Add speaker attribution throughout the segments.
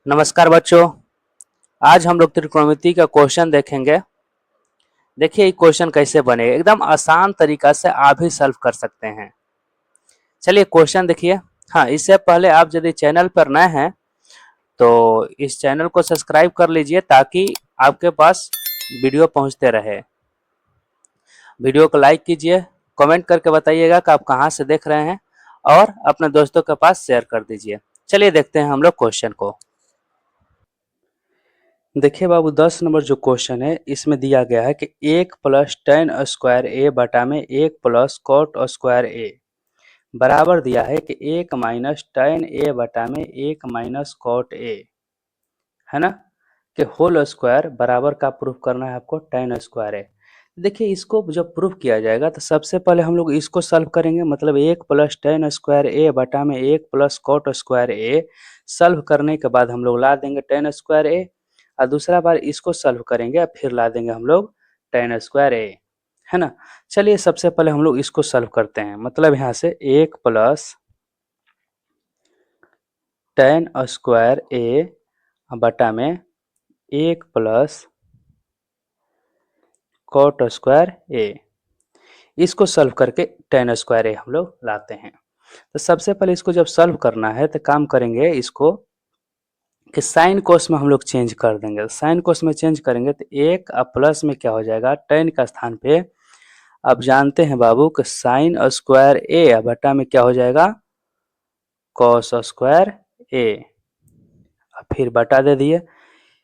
Speaker 1: नमस्कार बच्चों। आज हम लोग त्रिकोणमिति का क्वेश्चन देखेंगे। देखिए ये क्वेश्चन कैसे बने, एकदम आसान तरीका से आप भी सॉल्व कर सकते हैं। चलिए क्वेश्चन देखिए। हाँ, इससे पहले आप यदि चैनल पर नए हैं तो इस चैनल को सब्सक्राइब कर लीजिए ताकि आपके पास वीडियो पहुंचते रहे। वीडियो को लाइक कीजिए, कमेंट करके बताइएगा कि आप कहाँ से देख रहे हैं और अपने दोस्तों के पास शेयर कर दीजिए। चलिए देखते हैं हम लोग क्वेश्चन को। देखिए बाबू 10 नंबर जो क्वेश्चन है इसमें दिया गया है कि 1 प्लस टेन स्क्वायर ए बटा में 1 प्लस कॉट स्क्वायर ए बराबर दिया है कि 1 माइनस टेन ए बटा में 1 माइनस कॉट ए, है ना, कि होल स्क्वायर बराबर का प्रूफ करना है आपको टेन स्क्वायर ए। देखिए इसको जब प्रूफ किया जाएगा तो सबसे पहले हम लोग इसको सॉल्व करेंगे, मतलब 1 प्लस टेन स्क्वायर ए बटा में 1 plus cot square A solve करने के बाद हम लोग ला देंगे टेन स्क्वायर ए और दूसरा बार इसको सॉल्व करेंगे फिर ला देंगे हम लोग टेन स्क्वायर ए, है ना। चलिए सबसे पहले हम लोग इसको सॉल्व करते हैं, मतलब यहाँ से 1 प्लस टेन स्क्वायर ए बटा में 1 प्लस कॉट स्क्वायर ए, इसको सॉल्व करके टेन स्क्वायर ए हम लोग लाते हैं। तो सबसे पहले इसको जब सॉल्व करना है तो काम करेंगे इसको कि साइन कोस में हम लोग चेंज कर देंगे। साइन कोस में चेंज करेंगे तो एक अब प्लस में क्या हो जाएगा, टेन का स्थान पे अब जानते हैं बाबू कि साइन स्क्वायर ए बटा में क्या हो जाएगा, कॉस स्क्वायर ए। फिर बटा दे दिए,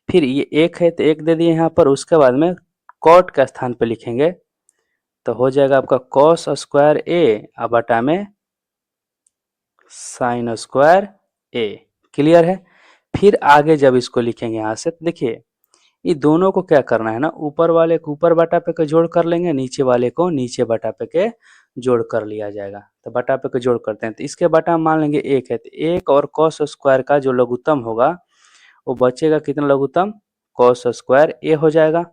Speaker 1: फिर ये एक है तो एक दे दिए यहाँ पर, उसके बाद में कॉट का स्थान पे लिखेंगे तो हो जाएगा आपका कॉस स्क्वायर ए बटा में साइन स्क्वायर ए। क्लियर है। फिर आगे जब इसको लिखेंगे यहाँ से तो देखिए ये दोनों को क्या करना है ना, ऊपर वाले को ऊपर बटा पे के जोड़ कर लेंगे, नीचे वाले को नीचे बटा पे के जोड़ कर लिया जाएगा। तो बटा पे के जोड़ करते हैं तो इसके बटा मान लेंगे एक है तो एक और कॉस स्क्वायर का जो लघुत्तम होगा वो बचेगा कितना लघुत्तम, कॉस स्क्वायर ए हो जाएगा।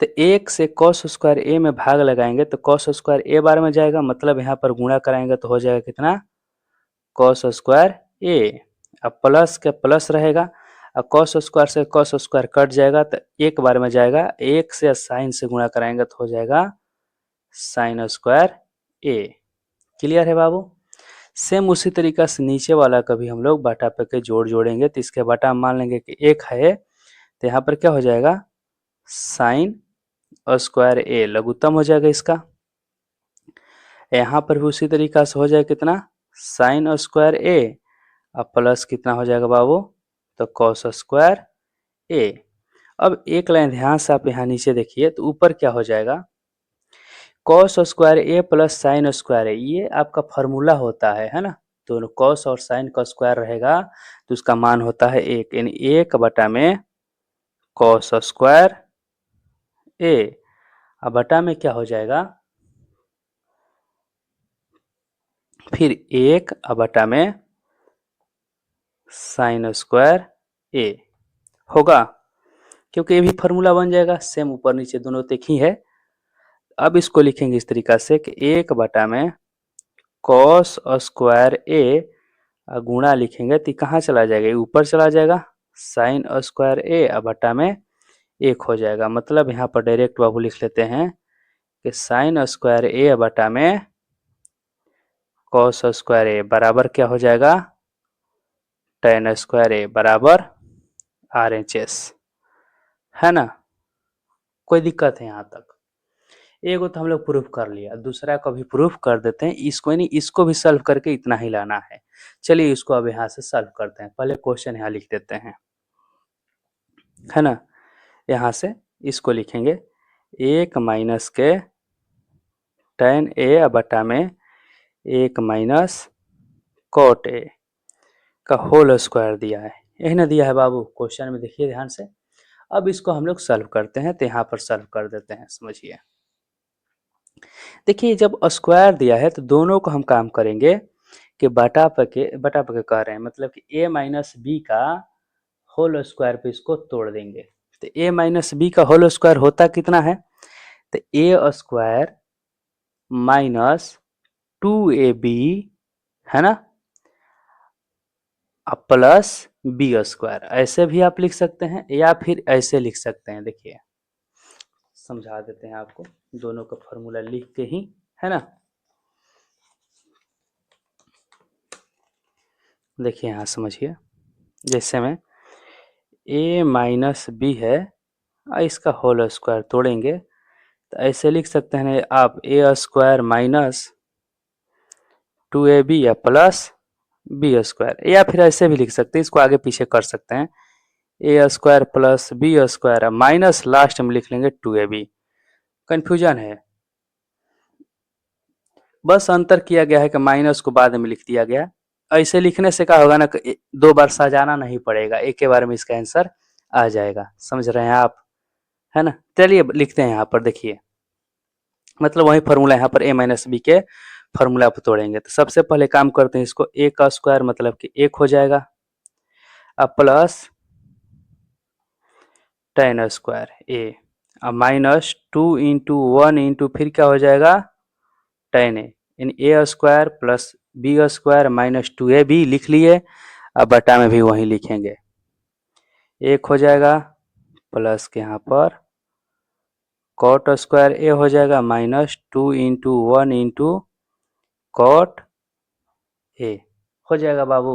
Speaker 1: तो एक से कॉस स्क्वायर ए में भाग लगाएंगे तो कॉस स्क्वायर ए बार में जाएगा, मतलब यहाँ पर गुणा कराएंगे तो हो जाएगा कितना, कॉस स्क्वायर ए। अब प्लस के प्लस रहेगा, अब कॉस स्क्वायर से कॉस स्क्वायर कट जाएगा तो एक बार में जाएगा, एक से साइन से गुणा कराएंगे तो हो जाएगा साइन स्क्वायर ए। क्लियर है बाबू। सेम उसी तरीका से नीचे वाला का भी हम लोग बटा पे के जोड़ जोड़ेंगे तो इसके बटा मान लेंगे कि एक है तो यहाँ पर क्या हो जाएगा, साइन स्क्वायर ए लघुत्तम हो जाएगा इसका। यहाँ पर भी उसी तरीका से हो जाए कितना, साइन स्क्वायर ए अब प्लस कितना हो जाएगा बाबू, तो कॉस स्क्वायर ए। अब एक लाइन ध्यान से आप यहाँ नीचे देखिए तो ऊपर क्या हो जाएगा, कॉस स्क्वायर ए प्लस साइन स्क्वायर ए, ये आपका फॉर्मूला होता है ना। तो कॉस और साइन का स्क्वायर रहेगा तो उसका मान होता है एक, यानी एक बटा में कॉस स्क्वायर ए अब बटा में क्या हो जाएगा, फिर एक अब बटा में साइन स्क्वायर ए होगा, क्योंकि ये भी फॉर्मूला बन जाएगा, सेम ऊपर नीचे दोनों एक ही है। अब इसको लिखेंगे इस तरीका से कि एक बटा में कॉस स्क्वायर ए गुणा लिखेंगे तो कहाँ चला जाएगा, ऊपर चला जाएगा, साइन स्क्वायर ए बटा में एक हो जाएगा। मतलब यहाँ पर डायरेक्ट बाबू लिख लेते हैं कि साइन स्क्वायर ए बटा में कॉस स्क्वायर ए बराबर क्या हो जाएगा, टेन स्क्वायर ए बराबर RHS, है ना। कोई दिक्कत है यहाँ तक। एगो तो हम लोग प्रूफ कर लिया, दूसरा को भी प्रूफ कर देते हैं, इसको नहीं इसको भी सॉल्व करके इतना ही लाना है। चलिए इसको अब यहाँ से सॉल्व करते हैं, पहले क्वेश्चन यहाँ लिख देते हैं, है ना। यहाँ से इसको लिखेंगे एक माइनस के टेन ए बटा में एक माइनस कॉट ए का होल स्क्वायर दिया है, यही ना दिया है बाबू क्वेश्चन में, देखिए ध्यान से। अब इसको हम लोग सॉल्व करते हैं तो यहाँ पर सॉल्व कर देते हैं, समझिए। देखिए जब स्क्वायर दिया है तो दोनों को हम काम करेंगे कि बटा पके कह रहे हैं, मतलब कि a माइनस बी का होल स्क्वायर पे इसको तोड़ देंगे। तो a माइनस बी का होल स्क्वायर होता कितना है, तो a स्क्वायर माइनस 2ab, है ना, अब प्लस बी स्क्वायर, ऐसे भी आप लिख सकते हैं या फिर ऐसे लिख सकते हैं। देखिए समझा देते हैं आपको दोनों का फॉर्मूला लिख के ही, है ना। देखिए यहाँ समझिए, जैसे में ए माइनस बी है और इसका होल स्क्वायर तोड़ेंगे तो ऐसे लिख सकते हैं आप, ए स्क्वायर माइनस 2ab या प्लस बी स्क्वायर, या फिर ऐसे भी लिख सकते हैं, इसको आगे पीछे कर सकते हैं। A square plus B square minus last में लिख लेंगे 2ab। कंफ्यूजन है, बस अंतर किया गया है कि माइनस को बाद में लिख दिया गया। ऐसे लिखने से क्या होगा ना, दो बार सजाना नहीं पड़ेगा, एक के बार में इसका आंसर आ जाएगा। समझ रहे हैं आप, है ना। चलिए लिखते हैं यहाँ पर, देखिए मतलब वही फॉर्मूला यहाँ पर ए माइनस बी के फॉर्मूला पर तोड़ेंगे। तो सबसे पहले काम करते हैं, इसको ए का स्क्वायर मतलब कि 1 हो जाएगा, अब प्लस टेन स्क्वायर ए, अब माइनस 2 इंटू 1 इंटू फिर क्या हो जाएगा टेन ए, यानी A square plus B square minus 2ab लिख लिए। अब बटा में भी वही लिखेंगे, 1 हो जाएगा प्लस के यहाँ पर कॉट स्क्वायर ए हो जाएगा minus 2 into 1 into cot A हो जाएगा बाबू।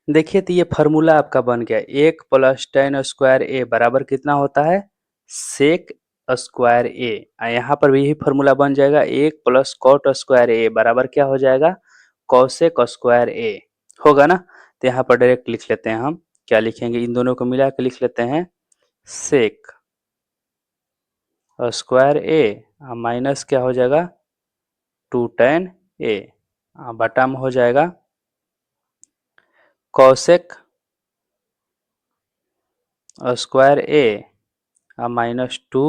Speaker 1: देखिए तो ये फार्मूला आपका बन गया, 1 प्लस टेन स्क्वायर ए बराबर कितना होता है सेक स्क्वायर ए। यहाँ पर भी यही फार्मूला बन जाएगा, 1 प्लस कॉट स्क्वायर ए बराबर क्या हो जाएगा कॉसेक स्क्वायर ए होगा ना। तो यहाँ पर डायरेक्ट लिख लेते हैं हम, क्या लिखेंगे, इन दोनों को मिला के लिख लेते हैं सेक स्क्वायर ए माइनस क्या हो जाएगा 2 टेन ए, बटा में हो जाएगा cosec square A minus 2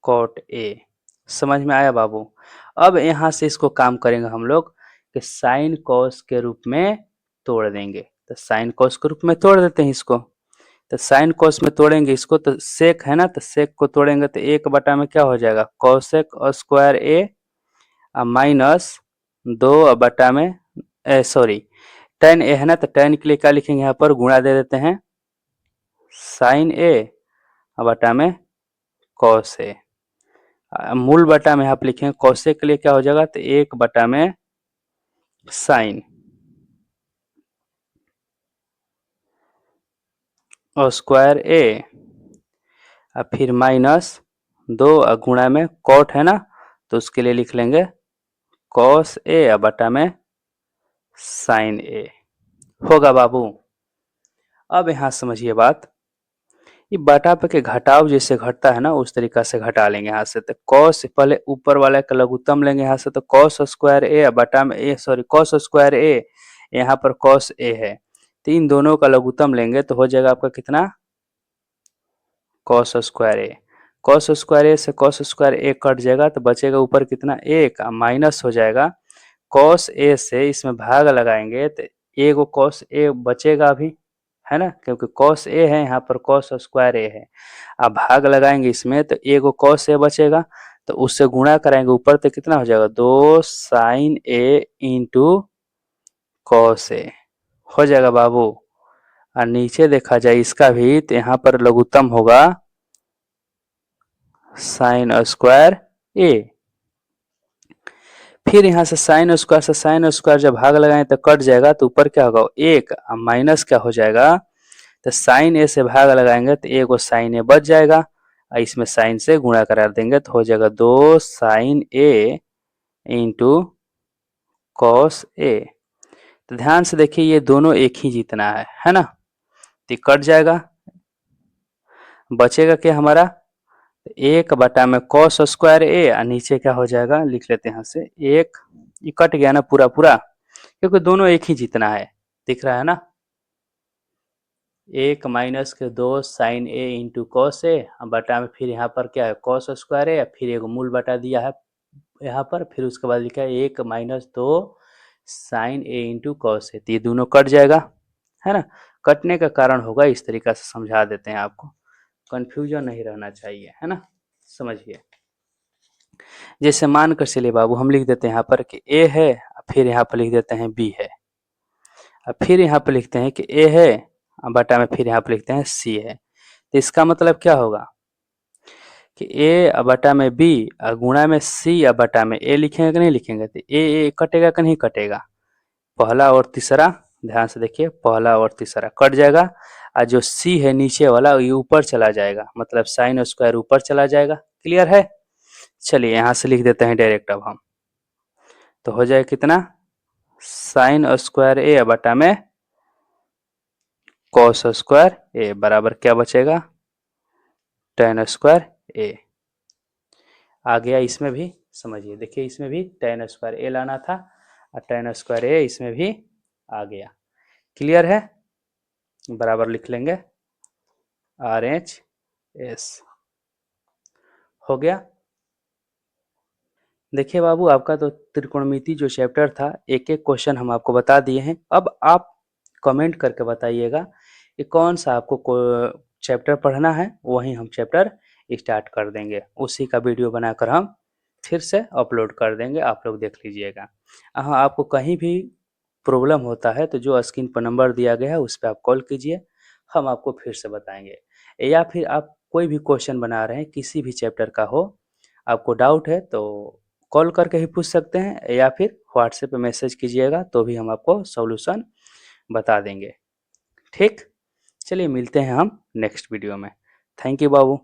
Speaker 1: cot A. समझ में आया बाबू। अब यहाँ से इसको काम करेंगे हम लोग कि साइन कॉस के रूप में तोड़ देंगे। तो साइन कॉस के रूप में तोड़ देते हैं इसको। तो साइन कॉस में तोड़ेंगे इसको, तो सेक है ना, तो सेक को तोड़ेंगे तो 1 बटा में क्या हो जाएगा कॉसेक स्क्वायर ए माइनस 2 बटा में सॉरी टेन ए है ना, तो टेन के लिए क्या लिखेंगे यहाँ पर गुणा दे देते हैं साइन ए बटा में कॉस ए, मूल बटा में आप लिखेंगे कॉसेक के लिए क्या हो जाएगा तो 1 बटा में साइन स्क्वायर ए फिर माइनस 2 गुणा में कॉट है ना, तो उसके लिए लिख लेंगे कॉस ए बटा में साइन ए होगा बाबू। अब यहाँ समझिए बात, ये बटा पे के घटाव जैसे घटता है ना उस तरीका से घटा लेंगे यहाँ से। तो कॉस पहले ऊपर वाले का लघुत्तम लेंगे यहाँ से, तो कॉस स्क्वायर ए बटा में ए सॉरी कॉस स्क्वायर ए, यहाँ पर कॉस ए है, तो इन दोनों का लघुत्तम लेंगे तो हो जाएगा आपका कितना कॉस स्क्वायर ए। कॉस स्क्वायर ए से कॉस स्क्वायर ए कट जाएगा तो बचेगा ऊपर कितना 1 माइनस हो जाएगा कॉस ए से, इसमें भाग लगाएंगे तो ए को कॉस ए बचेगा अभी, है ना, क्योंकि कॉस ए है यहाँ पर कॉस स्क्वायर ए है। अब भाग लगाएंगे इसमें तो ए को कॉस ए बचेगा, तो उससे गुणा कराएंगे ऊपर तो कितना हो जाएगा 2 sign A into cos A हो जाएगा बाबू। और नीचे देखा जाए इसका भी तो यहाँ पर लघुत्तम होगा साइन स्क्वायर ए, फिर यहाँ से साइन स्क्वायर जब भाग लगाएं तो कट जाएगा, तो ऊपर क्या होगा 1 माइनस क्या हो जाएगा तो साइन ए से भाग लगाएंगे तो ए को साइन ए बच जाएगा, इसमें साइन से गुणा करा देंगे तो हो जाएगा 2 sign A into cos A. तो ध्यान से देखिए ये दोनों एक ही जितना है ना, तो कट जाएगा, बचेगा क्या हमारा 1 बटा में कॉस स्क्वायर ए और नीचे क्या हो जाएगा लिख लेते हैं यहाँ से 1, ये कट गया ना पूरा पूरा, क्योंकि दोनों एक ही जितना है, दिख रहा है ना। 1 माइनस के 2 sign A into cos A बटा में फिर यहाँ पर क्या है कॉस स्क्वायर ए, फिर एक मूल बटा दिया है यहाँ पर, फिर उसके बाद लिखा है 1 minus 2 sign A into cos A, तो ये दोनों कट जाएगा, है ना। कटने का कारण होगा इस तरीका से समझा देते हैं आपको, कंफ्यूजन नहीं रहना चाहिए, है ना। समझिए जैसे मान कर चलिए बाबू हम लिख देते हैं यहाँ पर कि ए है, फिर यहाँ पर लिख देते हैं बी है, अब फिर यहाँ पे लिखते हैं कि ए है, बटा में फिर यहाँ पे लिखते हैं सी है। तो इसका मतलब क्या होगा कि ए बटा में बी गुणा में सी बटा में ए लिखेंगे कि नहीं लिखेंगे? तो ए कटेगा कि नहीं कटेगा? पहला और तीसरा, ध्यान से देखिए, पहला और तीसरा कट जाएगा और जो सी है नीचे वाला ये ऊपर चला जाएगा, मतलब साइन स्क्वायर ऊपर चला जाएगा। क्लियर है? चलिए यहाँ से लिख देते हैं डायरेक्ट अब हम। तो हो जाए कितना? साइन स्क्वायर ए बटा में कॉस स्क्वायर ए बराबर क्या बचेगा? टेन स्क्वायर ए। आ गया इसमें भी, समझिए, देखिए इसमें भी टेन स्क्वायर ए लाना था और टेन स्क्वायर ए इसमें भी आ गया। क्लियर है? बराबर लिख लेंगे आर एच एस। हो गया। देखिए बाबू, आपका तो त्रिकोणमिति जो चैप्टर था एक एक क्वेश्चन हम आपको बता दिए हैं। अब आप कमेंट करके बताइएगा कि कौन सा आपको चैप्टर पढ़ना है, वहीं हम चैप्टर स्टार्ट कर देंगे। उसी का वीडियो बनाकर हम फिर से अपलोड कर देंगे, आप लोग देख लीजिएगा। हाँ, आपको कहीं भी प्रॉब्लम होता है तो जो स्क्रीन पर नंबर दिया गया है उस पर आप कॉल कीजिए, हम आपको फिर से बताएंगे। या फिर आप कोई भी क्वेश्चन बना रहे हैं, किसी भी चैप्टर का हो, आपको डाउट है तो कॉल करके ही पूछ सकते हैं, या फिर व्हाट्सएप पे मैसेज कीजिएगा तो भी हम आपको सॉल्यूशन बता देंगे। ठीक? चलिए मिलते हैं हम नेक्स्ट वीडियो में। Thank you Babu.